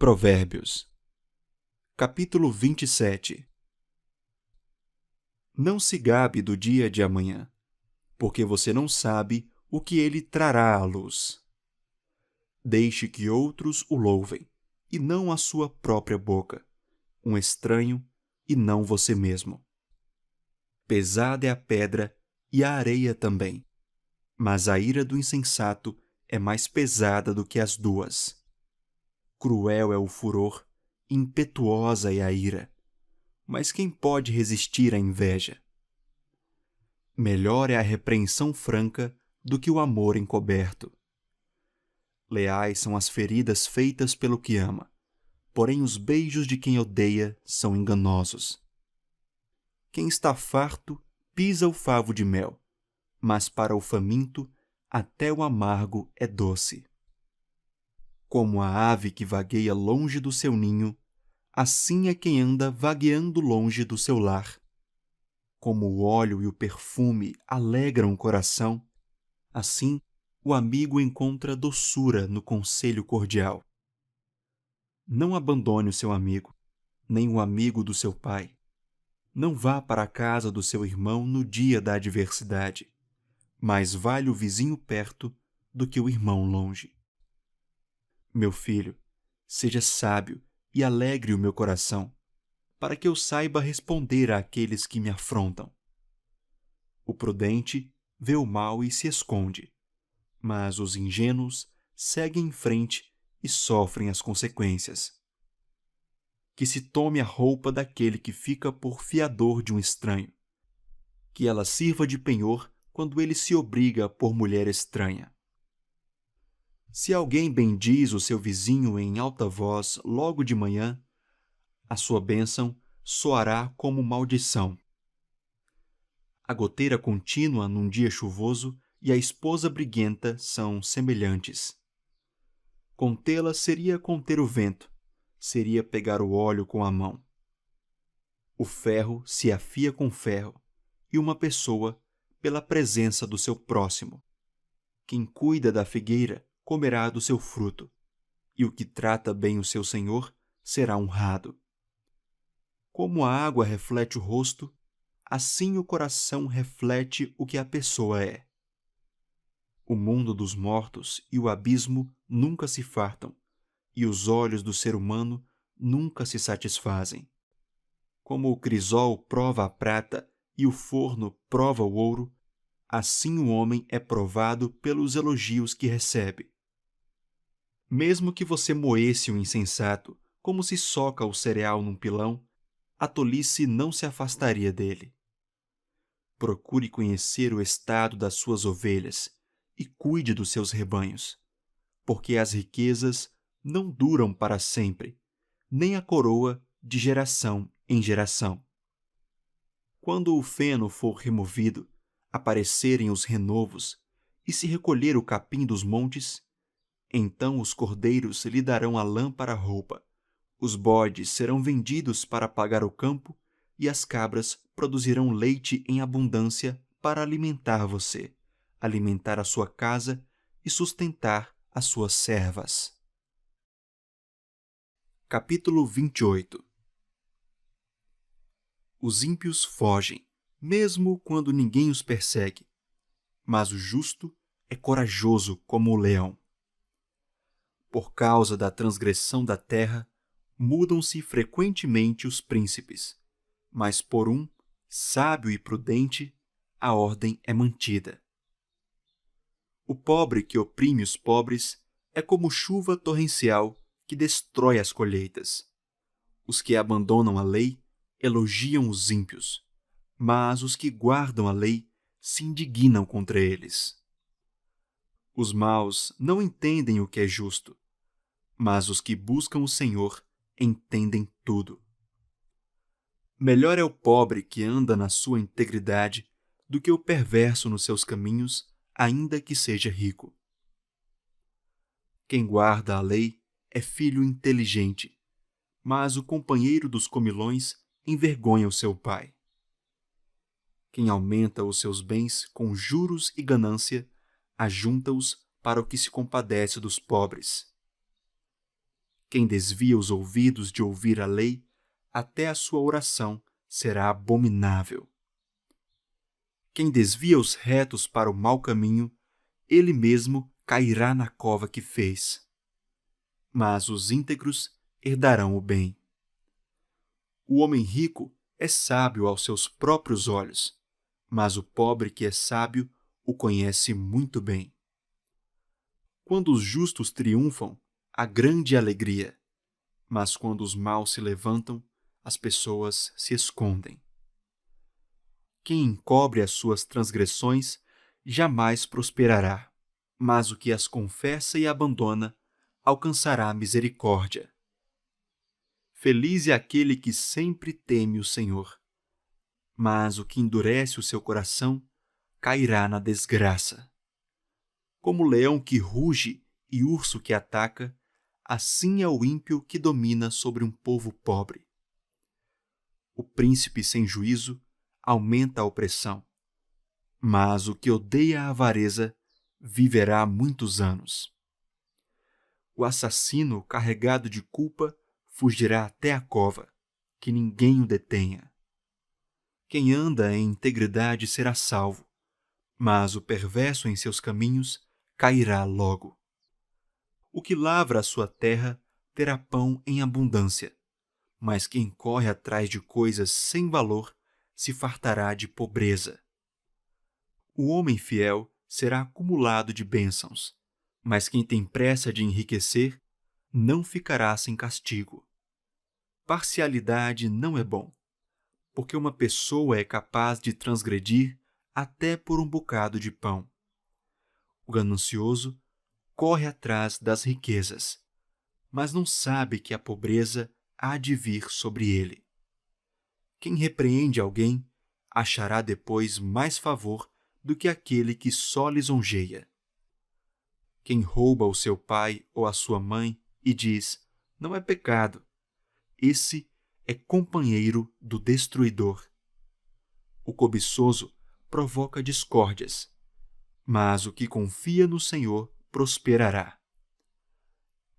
Provérbios, capítulo 27. Não se gabe do dia de amanhã, porque você não sabe o que ele trará à luz. Deixe que outros o louvem, e não a sua própria boca, um estranho e não você mesmo. Pesada é a pedra e a areia também, mas a ira do insensato é mais pesada do que as duas. Cruel é o furor, impetuosa é a ira, mas quem pode resistir à inveja? Melhor é a repreensão franca do que o amor encoberto. Leais são as feridas feitas pelo que ama, porém os beijos de quem odeia são enganosos. Quem está farto pisa o favo de mel, mas para o faminto até o amargo é doce. Como a ave que vagueia longe do seu ninho, assim é quem anda vagueando longe do seu lar. Como o óleo e o perfume alegram o coração, assim o amigo encontra doçura no conselho cordial. Não abandone o seu amigo, nem o amigo do seu pai. Não vá para a casa do seu irmão no dia da adversidade. Mais vale o vizinho perto do que o irmão longe. Meu filho, seja sábio e alegre o meu coração, para que eu saiba responder àqueles que me afrontam. O prudente vê o mal e se esconde, mas os ingênuos seguem em frente e sofrem as consequências. Que se tome a roupa daquele que fica por fiador de um estranho, que ela sirva de penhor quando ele se obriga por mulher estranha. Se alguém bendiz o seu vizinho em alta voz logo de manhã, a sua bênção soará como maldição. A goteira contínua num dia chuvoso e a esposa briguenta são semelhantes. Contê-la seria conter o vento, seria pegar o óleo com a mão. O ferro se afia com ferro, e uma pessoa pela presença do seu próximo. Quem cuida da figueira comerá do seu fruto, e o que trata bem o seu senhor será honrado. Como a água reflete o rosto, assim o coração reflete o que a pessoa é. O mundo dos mortos e o abismo nunca se fartam, e os olhos do ser humano nunca se satisfazem. Como o crisol prova a prata e o forno prova o ouro, assim o homem é provado pelos elogios que recebe. Mesmo que você moesse o insensato, como se soca o cereal num pilão, a tolice não se afastaria dele. Procure conhecer o estado das suas ovelhas e cuide dos seus rebanhos, porque as riquezas não duram para sempre, nem a coroa de geração em geração. Quando o feno for removido, aparecerem os renovos e se recolher o capim dos montes, então os cordeiros lhe darão a lã para a roupa, os bodes serão vendidos para pagar o campo e as cabras produzirão leite em abundância para alimentar você, alimentar a sua casa e sustentar as suas servas. Capítulo 28. Os ímpios fogem, mesmo quando ninguém os persegue, mas o justo é corajoso como o leão. Por causa da transgressão da terra, mudam-se frequentemente os príncipes, mas por um, sábio e prudente, a ordem é mantida. O pobre que oprime os pobres é como chuva torrencial que destrói as colheitas. Os que abandonam a lei elogiam os ímpios, mas os que guardam a lei se indignam contra eles. Os maus não entendem o que é justo, mas os que buscam o Senhor entendem tudo. Melhor é o pobre que anda na sua integridade do que o perverso nos seus caminhos, ainda que seja rico. Quem guarda a lei é filho inteligente, mas o companheiro dos comilões envergonha o seu pai. Quem aumenta os seus bens com juros e ganância, ajunta-os para o que se compadece dos pobres. Quem desvia os ouvidos de ouvir a lei, até a sua oração será abominável. Quem desvia os retos para o mau caminho, ele mesmo cairá na cova que fez. Mas os íntegros herdarão o bem. O homem rico é sábio aos seus próprios olhos, mas o pobre que é sábio o conhece muito bem. Quando os justos triunfam, há grande alegria, mas quando os maus se levantam, as pessoas se escondem. Quem encobre as suas transgressões jamais prosperará, mas o que as confessa e abandona alcançará misericórdia. Feliz é aquele que sempre teme o Senhor, mas o que endurece o seu coração cairá na desgraça. Como leão que ruge e urso que ataca, assim é o ímpio que domina sobre um povo pobre. O príncipe sem juízo aumenta a opressão, mas o que odeia a avareza viverá muitos anos. O assassino carregado de culpa fugirá até a cova, que ninguém o detenha. Quem anda em integridade será salvo, mas o perverso em seus caminhos cairá logo. O que lavra a sua terra terá pão em abundância, mas quem corre atrás de coisas sem valor se fartará de pobreza. O homem fiel será acumulado de bênçãos, mas quem tem pressa de enriquecer não ficará sem castigo. Parcialidade não é bom, porque uma pessoa é capaz de transgredir até por um bocado de pão. O ganancioso corre atrás das riquezas, mas não sabe que a pobreza há de vir sobre ele. Quem repreende alguém achará depois mais favor do que aquele que só lisonjeia. Quem rouba o seu pai ou a sua mãe e diz, não é pecado, esse é companheiro do destruidor. O cobiçoso provoca discórdias, mas o que confia no Senhor prosperará.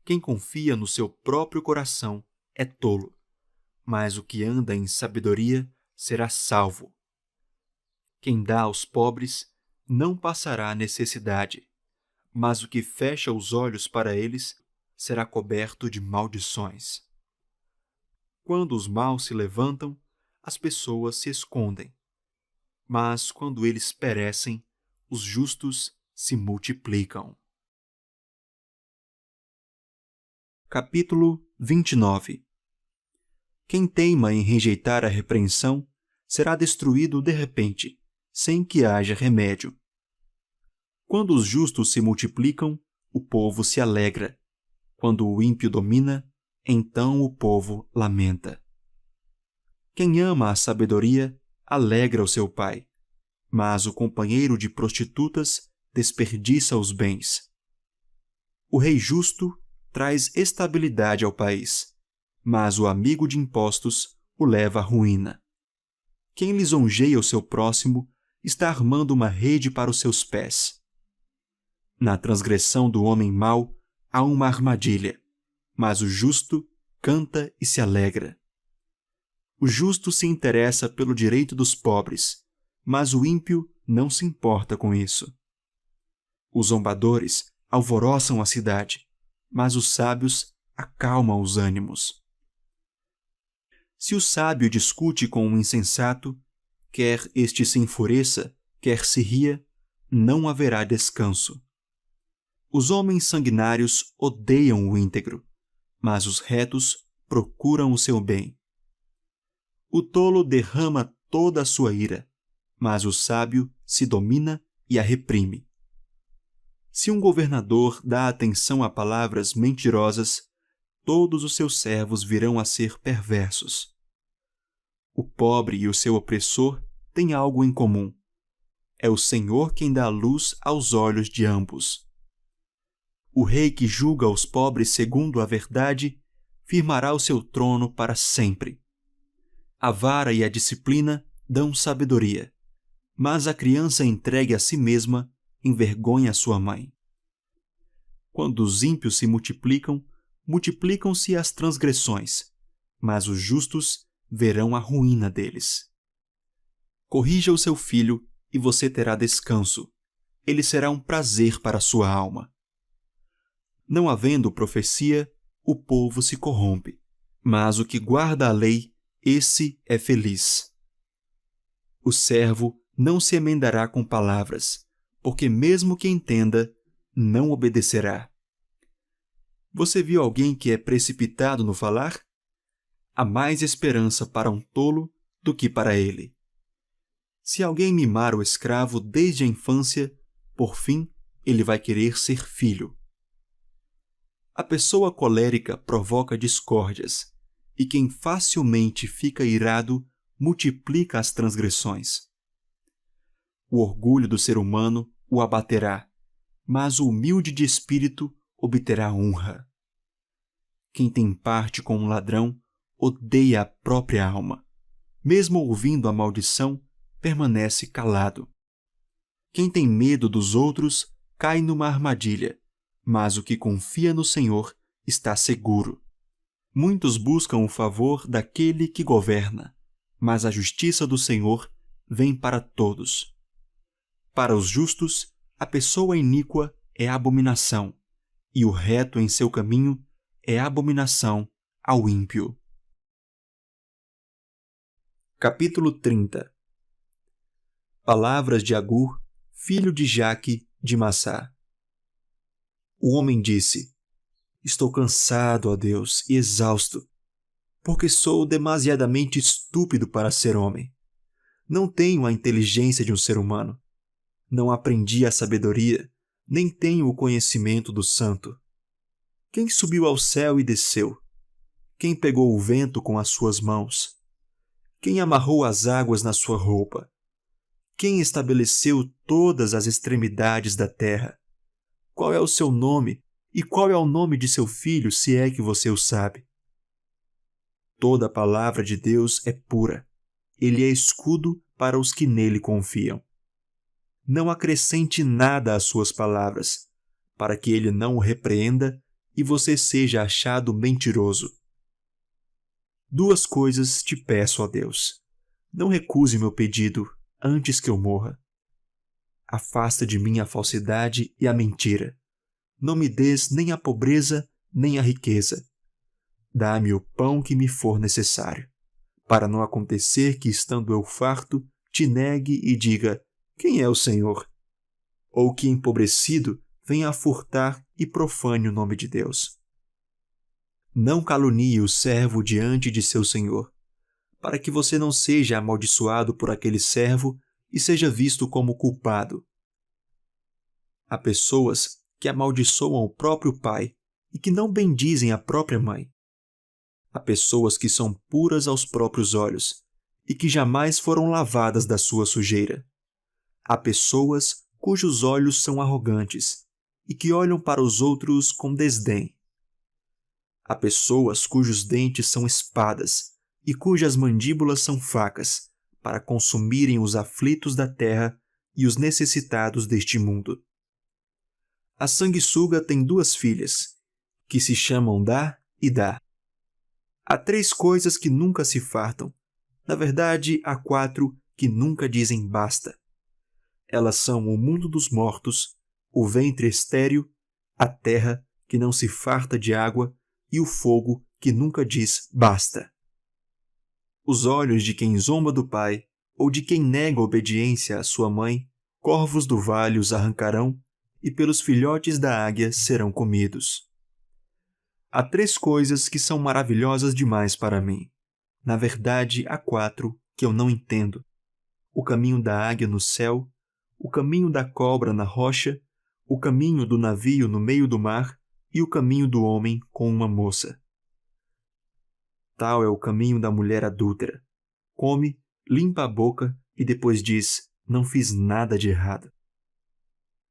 Quem confia no seu próprio coração é tolo, mas o que anda em sabedoria será salvo. Quem dá aos pobres não passará necessidade, mas o que fecha os olhos para eles será coberto de maldições. Quando os maus se levantam, as pessoas se escondem, mas quando eles perecem, os justos se multiplicam. Capítulo 29. Quem teima em rejeitar a repreensão será destruído de repente, sem que haja remédio. Quando os justos se multiplicam, o povo se alegra. Quando o ímpio domina, então o povo lamenta. Quem ama a sabedoria alegra o seu pai, mas o companheiro de prostitutas desperdiça os bens. O rei justo traz estabilidade ao país, mas o amigo de impostos o leva à ruína. Quem lisonjeia o seu próximo está armando uma rede para os seus pés. Na transgressão do homem mau há uma armadilha, mas o justo canta e se alegra. O justo se interessa pelo direito dos pobres, mas o ímpio não se importa com isso. Os zombadores alvoroçam a cidade, mas os sábios acalmam os ânimos. Se o sábio discute com um insensato, quer este se enfureça, quer se ria, não haverá descanso. Os homens sanguinários odeiam o íntegro, mas os retos procuram o seu bem. O tolo derrama toda a sua ira, mas o sábio se domina e a reprime. Se um governador dá atenção a palavras mentirosas, todos os seus servos virão a ser perversos. O pobre e o seu opressor têm algo em comum. É o Senhor quem dá luz aos olhos de ambos. O rei que julga os pobres segundo a verdade firmará o seu trono para sempre. A vara e a disciplina dão sabedoria, mas a criança entregue a si mesma envergonha sua mãe. Quando os ímpios se multiplicam, multiplicam-se as transgressões, mas os justos verão a ruína deles. Corrija o seu filho e você terá descanso. Ele será um prazer para a sua alma. Não havendo profecia, o povo se corrompe, mas o que guarda a lei, esse é feliz. O servo não se emendará com palavras, porque mesmo que entenda, não obedecerá. Você viu alguém que é precipitado no falar? Há mais esperança para um tolo do que para ele. Se alguém mimar o escravo desde a infância, por fim, ele vai querer ser filho. A pessoa colérica provoca discórdias, e quem facilmente fica irado multiplica as transgressões. O orgulho do ser humano o abaterá, mas o humilde de espírito obterá honra. Quem tem parte com um ladrão odeia a própria alma. Mesmo ouvindo a maldição, permanece calado. Quem tem medo dos outros cai numa armadilha, mas o que confia no Senhor está seguro. Muitos buscam o favor daquele que governa, mas a justiça do Senhor vem para todos. Para os justos, a pessoa iníqua é abominação, e o reto em seu caminho é abominação ao ímpio. Capítulo 30. Palavras de Agur, filho de Jaque, de Massá. O homem disse: Estou cansado, ó Deus, e exausto, porque sou demasiadamente estúpido para ser homem. Não tenho a inteligência de um ser humano. Não aprendi a sabedoria, nem tenho o conhecimento do santo. Quem subiu ao céu e desceu? Quem pegou o vento com as suas mãos? Quem amarrou as águas na sua roupa? Quem estabeleceu todas as extremidades da terra? Qual é o seu nome e qual é o nome de seu filho, se é que você o sabe? Toda a palavra de Deus é pura. Ele é escudo para os que nele confiam. Não acrescente nada às suas palavras, para que ele não o repreenda e você seja achado mentiroso. 2 coisas te peço, ó Deus. Não recuse meu pedido antes que eu morra. Afasta de mim a falsidade e a mentira. Não me des nem a pobreza, nem a riqueza. Dá-me o pão que me for necessário, para não acontecer que, estando eu farto, te negue e diga: quem é o Senhor? Ou que, empobrecido, venha a furtar e profane o nome de Deus. Não calunie o servo diante de seu senhor, para que você não seja amaldiçoado por aquele servo e seja visto como culpado. Há pessoas que amaldiçoam o próprio pai e que não bendizem a própria mãe. Há pessoas que são puras aos próprios olhos e que jamais foram lavadas da sua sujeira. Há pessoas cujos olhos são arrogantes e que olham para os outros com desdém. Há pessoas cujos dentes são espadas e cujas mandíbulas são facas, para consumirem os aflitos da terra e os necessitados deste mundo. A sanguessuga tem 2 filhas, que se chamam Dá e Dá. Há 3 coisas que nunca se fartam. Na verdade, há 4 que nunca dizem basta. Elas são o mundo dos mortos, o ventre estéril, a terra que não se farta de água e o fogo que nunca diz basta. Os olhos de quem zomba do pai ou de quem nega obediência à sua mãe, corvos do vale os arrancarão e pelos filhotes da águia serão comidos. Há 3 coisas que são maravilhosas demais para mim. Na verdade, há 4 que eu não entendo: o caminho da águia no céu, o caminho da cobra na rocha, o caminho do navio no meio do mar e o caminho do homem com uma moça. Tal é o caminho da mulher adúltera. Come, limpa a boca e depois diz: não fiz nada de errado.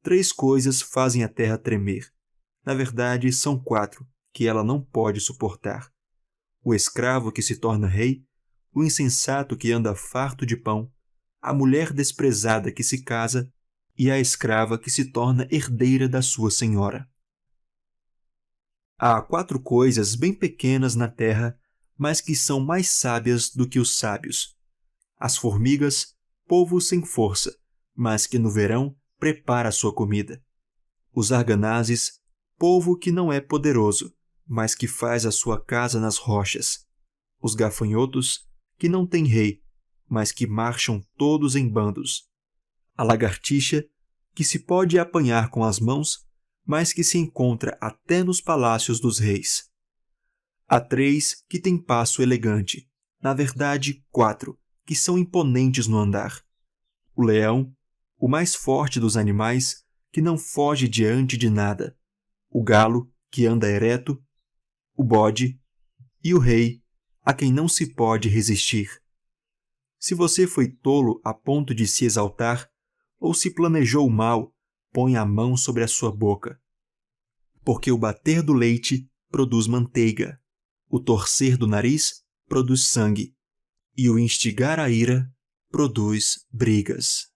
3 coisas fazem a terra tremer. Na verdade, são 4 que ela não pode suportar: o escravo que se torna rei, o insensato que anda farto de pão, a mulher desprezada que se casa e a escrava que se torna herdeira da sua senhora. Há 4 coisas bem pequenas na terra, mas que são mais sábias do que os sábios. As formigas, povo sem força, mas que no verão prepara sua comida. Os arganazes, povo que não é poderoso, mas que faz a sua casa nas rochas. Os gafanhotos, que não têm rei, mas que marcham todos em bandos. A lagartixa, que se pode apanhar com as mãos, mas que se encontra até nos palácios dos reis. Há 3 que têm passo elegante, na verdade 4, que são imponentes no andar. O leão, o mais forte dos animais, que não foge diante de nada. O galo, que anda ereto. O bode. E o rei, a quem não se pode resistir. Se você foi tolo a ponto de se exaltar, ou se planejou o mal, põe a mão sobre a sua boca. Porque o bater do leite produz manteiga, o torcer do nariz produz sangue, e o instigar a ira produz brigas.